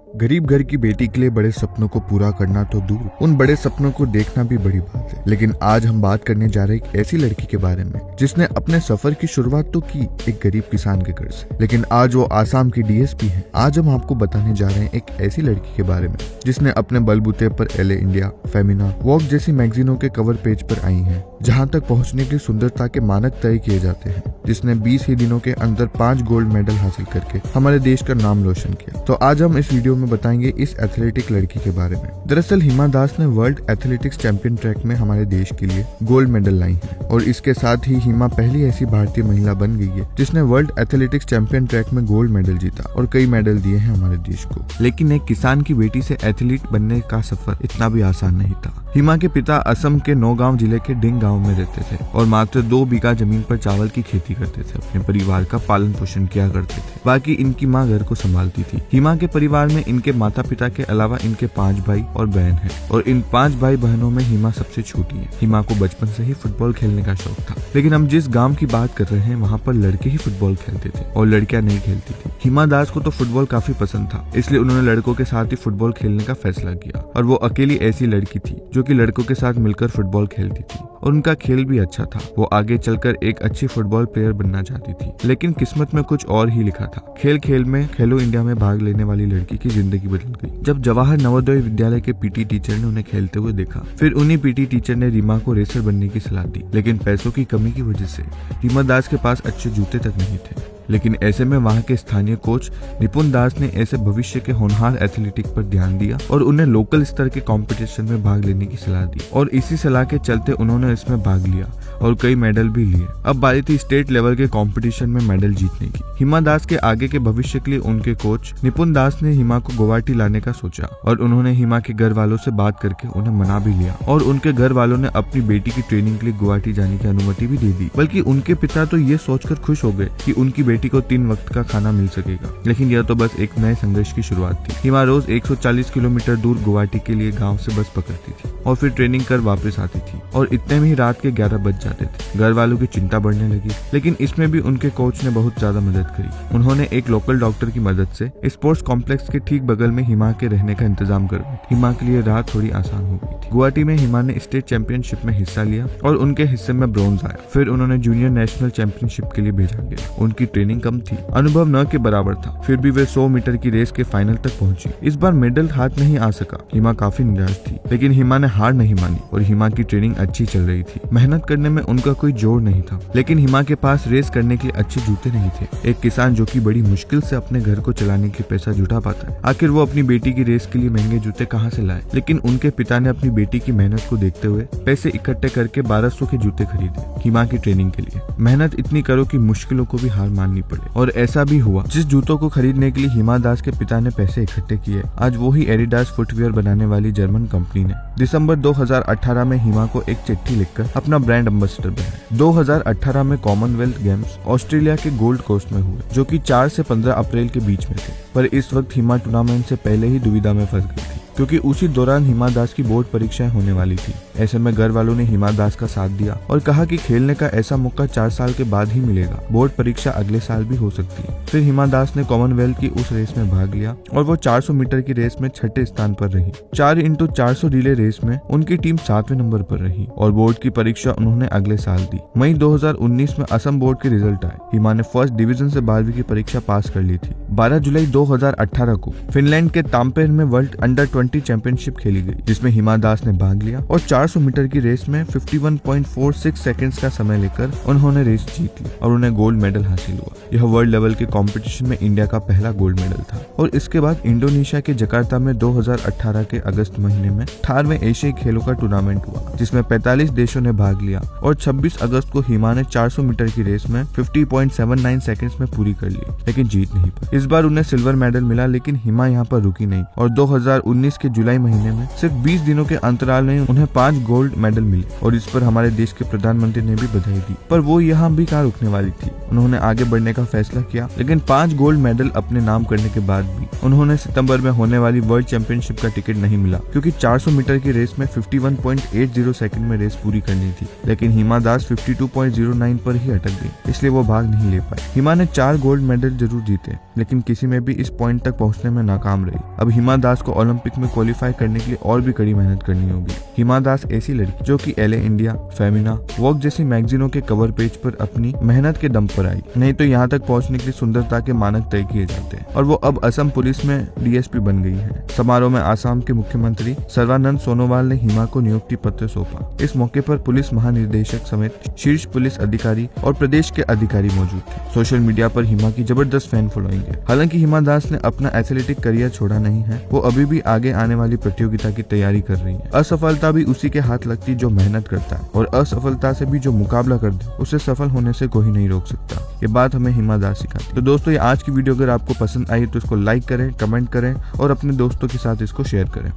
गरीब घर की बेटी के लिए बड़े सपनों को पूरा करना तो दूर, उन बड़े सपनों को देखना भी बड़ी बात है। लेकिन आज हम बात करने जा रहे हैं एक ऐसी लड़की के बारे में जिसने अपने सफर की शुरुआत तो की एक गरीब किसान के घर से, लेकिन आज वो आसाम की डीएसपी है। आज हम आपको बताने जा रहे हैं एक ऐसी लड़की के बारे में जिसने अपने बलबूते पर एले इंडिया, फेमिना, वॉक जैसी मैगजीनों के कवर पेज पर आई है, जहां तक पहुंचने के लिए सुंदरता के मानक तय किए जाते हैं, जिसने 20 ही दिनों के अंदर 5 गोल्ड मेडल हासिल करके हमारे देश का नाम रोशन किया। तो आज हम इस वीडियो में बताएंगे इस एथलेटिक लड़की के बारे में। दरअसल हिमा दास ने वर्ल्ड एथलेटिक्स चैंपियन ट्रैक में हमारे देश के लिए गोल्ड मेडल लाई है और इसके साथ ही हिमा पहली ऐसी भारतीय महिला बन गई है जिसने वर्ल्ड एथलेटिक्स चैंपियन ट्रैक में गोल्ड मेडल जीता और कई मेडल दिए हैं हमारे देश को। लेकिन एक किसान की बेटी से एथलीट बनने का सफर इतना भी आसान नहीं था। हिमा के पिता असम के नौगांव जिले के डिंग गांव में रहते थे और मात्र 2 बीघा जमीन पर चावल की खेती करते थे। अपने परिवार का पालन पोषण किया करते थे, बाकी इनकी माँ घर को संभालती थी। हिमा के परिवार में इनके माता पिता के अलावा इनके 5 भाई और बहन हैं और इन 5 भाई बहनों में हिमा सबसे छोटी है। हिमा को बचपन से ही फुटबॉल खेलने का शौक था, लेकिन हम जिस गांव की बात कर रहे हैं वहाँ पर लड़के ही फुटबॉल खेलते थे और लड़कियां नहीं खेलती थी। हिमा दास को तो फुटबॉल काफी पसंद था, इसलिए उन्होंने लड़कों के साथ ही फुटबॉल खेलने का फैसला किया और वो अकेली ऐसी लड़की थी जो कि लड़कों के साथ मिलकर फुटबॉल खेलती थी और उनका खेल भी अच्छा था। वो आगे चलकर एक अच्छी फुटबॉल प्लेयर बनना चाहती थी, लेकिन किस्मत में कुछ और ही लिखा था। खेल खेल में खेलो इंडिया में भाग लेने वाली लड़की की जिंदगी बदल गई जब जवाहर नवोदय विद्यालय के पीटी टीचर ने उन्हें खेलते हुए देखा। फिर उन्हीं पीटी टीचर ने रीमा को रेसर बनने की सलाह दी, लेकिन पैसों की कमी की वजह से हिमा दास के पास अच्छे जूते तक नहीं थे। लेकिन ऐसे में वहाँ के स्थानीय कोच निपुण दास ने ऐसे भविष्य के होनहार एथलेटिक पर ध्यान दिया और उन्हें लोकल स्तर के कंपटीशन में भाग लेने की सलाह दी और इसी सलाह के चलते उन्होंने इसमें भाग लिया और कई मेडल भी लिए। अब बारी थी स्टेट लेवल के कंपटीशन में मेडल जीतने की। हिमा दास के आगे के भविष्य के लिए उनके कोच निपुण दास ने हिमा को गुवाहाटी लाने का सोचा और उन्होंने हिमा के घर वालों से बात करके उन्हें मना भी लिया और उनके घर वालों ने अपनी बेटी की ट्रेनिंग के लिए गुवाहाटी जाने की अनुमति भी दे दी। बल्कि उनके पिता तो ये सोचकर खुश हो गए कि उनकी बेटी को 3 वक्त का खाना मिल सकेगा। लेकिन यह तो बस एक नए संघर्ष की शुरुआत थी। हिमा रोज 140 किलोमीटर दूर गुवाहाटी के लिए गाँव से बस पकड़ती थी और फिर ट्रेनिंग कर वापस आती थी और इतने में ही रात के 11 बज जाते थे। घर वालों की चिंता बढ़ने लगी, लेकिन इसमें भी उनके कोच ने बहुत ज्यादा मदद करी। उन्होंने एक लोकल डॉक्टर की मदद से स्पोर्ट्स कॉम्प्लेक्स के ठीक बगल में हिमा के रहने का इंतजाम करवाया। हिमा के लिए रात थोड़ी आसान हो गई थी। गुवाहाटी में हिमा ने स्टेट चैंपियनशिप में हिस्सा लिया और उनके हिस्से में ब्रॉन्ज आया। फिर उन्होंने जूनियर नेशनल चैंपियनशिप के लिए भेजा गया। उनकी ट्रेनिंग कम थी, अनुभव न के बराबर था, फिर भी वे 100 मीटर की रेस के फाइनल तक पहुंची। इस बार मेडल हाथ नहीं आ सका। हिमा काफी निराश थी, लेकिन हिमा ने हार नहीं मानी और हिमा की ट्रेनिंग अच्छी चल रही थी। मेहनत करने में उनका कोई जोर नहीं था, लेकिन हिमा के पास रेस करने के लिए अच्छे जूते नहीं थे। एक किसान जो कि बड़ी मुश्किल से अपने घर को चलाने के पैसा जुटा पाता है, आखिर वो अपनी बेटी की रेस के लिए महंगे जूते कहाँ से लाए। लेकिन उनके पिता ने अपनी बेटी की मेहनत को देखते हुए पैसे इकट्ठे करके 1200 के जूते खरीदे हिमा की ट्रेनिंग के लिए। मेहनत इतनी करो कि मुश्किलों को भी हार माननी पड़े और ऐसा भी हुआ। जिस जूतों को खरीदने के लिए हिमा दास के पिता ने पैसे इकट्ठे किए, आज वही एडिडास फुटवियर बनाने वाली जर्मन कंपनी ने दिसंबर 2018 में हिमा को एक चिट्ठी लिखकर अपना ब्रांड एम्बेसडर बनाया। 2018 में कॉमनवेल्थ गेम्स ऑस्ट्रेलिया के गोल्ड कोस्ट में हुए, जो कि 4 से 15 अप्रैल के बीच में थे। पर इस वक्त हिमा टूर्नामेंट से पहले ही दुविधा में फंस गई थी, क्योंकि उसी दौरान हिमा दास की बोर्ड परीक्षाएं होने वाली थी। ऐसे में घर वालों ने हिमा दास का साथ दिया और कहा कि खेलने का ऐसा मौका 4 साल के बाद ही मिलेगा, बोर्ड परीक्षा अगले साल भी हो सकती है। फिर हिमा दास ने कॉमनवेल्थ की उस रेस में भाग लिया और वो 400 मीटर की रेस में 6ठे स्थान पर रही। 4x400 रिले रेस में उनकी टीम 7वें नंबर पर रही और बोर्ड की परीक्षा उन्होंने अगले साल दी। मई 2019 में असम बोर्ड के रिजल्ट आए। हिमा ने फर्स्ट डिवीजन से 12वीं की परीक्षा पास कर ली थी। 12 जुलाई 2018 को फिनलैंड के ताम्पेर में वर्ल्ड अंडर 20 चैंपियनशिप खेली गई, जिसमें हिमा दास ने भाग लिया और 400 मीटर की रेस में 51.46 सेकंड्स का समय लेकर उन्होंने रेस जीत ली और उन्हें गोल्ड मेडल हासिल हुआ। यह वर्ल्ड लेवल के कंपटीशन में इंडिया का पहला गोल्ड मेडल था। और इसके बाद इंडोनेशिया के जकार्ता में 2018 के अगस्त महीने में 18वें एशियाई खेलों का टूर्नामेंट हुआ, जिसमें 45 देशों ने भाग लिया और 26 अगस्त को हिमा ने 400 मीटर की रेस में 50.79 सेकंड्स में पूरी कर ली, लेकिन जीत नहीं पाई। इस बार उन्हें सिल्वर मेडल मिला, लेकिन हिमा यहाँ पर रुकी नहीं और 2019 2019 के जुलाई महीने में सिर्फ 20 दिनों के अंतराल में उन्हें 5 गोल्ड मेडल मिले और इस पर हमारे देश के प्रधानमंत्री ने भी बधाई दी। पर वो यहाँ भी कहाँ रुकने वाली थी, उन्होंने आगे बढ़ने का फैसला किया। लेकिन 5 गोल्ड मेडल अपने नाम करने के बाद भी उन्होंने सितंबर में होने वाली वर्ल्ड चैंपियनशिप का टिकट नहीं मिला, क्योंकि 400 मीटर की रेस में 51.80 सेकंड में रेस पूरी करनी थी। लेकिन हिमा दास 52.09 पर ही अटक गई, इसलिए वो भाग नहीं ले पाई। हिमा ने 4 गोल्ड मेडल जरूर जीते, लेकिन किसी में भी इस पॉइंट तक पहुंचने में नाकाम रही। अब हिमा दास को ओलंपिक में क्वालिफाई करने के लिए और भी कड़ी मेहनत करनी होगी। हिमा दास ऐसी लड़की जो कि एले इंडिया, फेमिना, वॉग जैसी मैगजीनों के कवर पेज पर अपनी मेहनत के दम पर आई, नहीं तो यहाँ तक पहुँचने के लिए सुंदरता के मानक तय किए जाते हैं। और वो अब असम पुलिस में डीएसपी बन गई है। समारोह में आसाम के मुख्यमंत्री सर्बानंद सोनोवाल ने हिमा को नियुक्ति पत्र सौंपा। इस मौके पर पुलिस महानिदेशक समेत शीर्ष पुलिस अधिकारी और प्रदेश के अधिकारी मौजूद थे। सोशल मीडिया पर हिमा की जबरदस्त फैन फॉलोइंग है। हालांकि हिमा दास ने अपना एथलेटिक करियर छोड़ा नहीं है, वो अभी भी आगे आने वाली प्रतियोगिता की तैयारी कर रही है। असफलता भी उसी के हाथ लगती जो मेहनत करता है, और असफलता से भी जो मुकाबला कर दे उसे सफल होने से कोई नहीं रोक सकता। ये बात हमें हिमा दास सिखाती। तो दोस्तों, ये आज की वीडियो अगर आपको पसंद आई तो इसको लाइक करें, कमेंट करें और अपने दोस्तों के साथ इसको शेयर करें।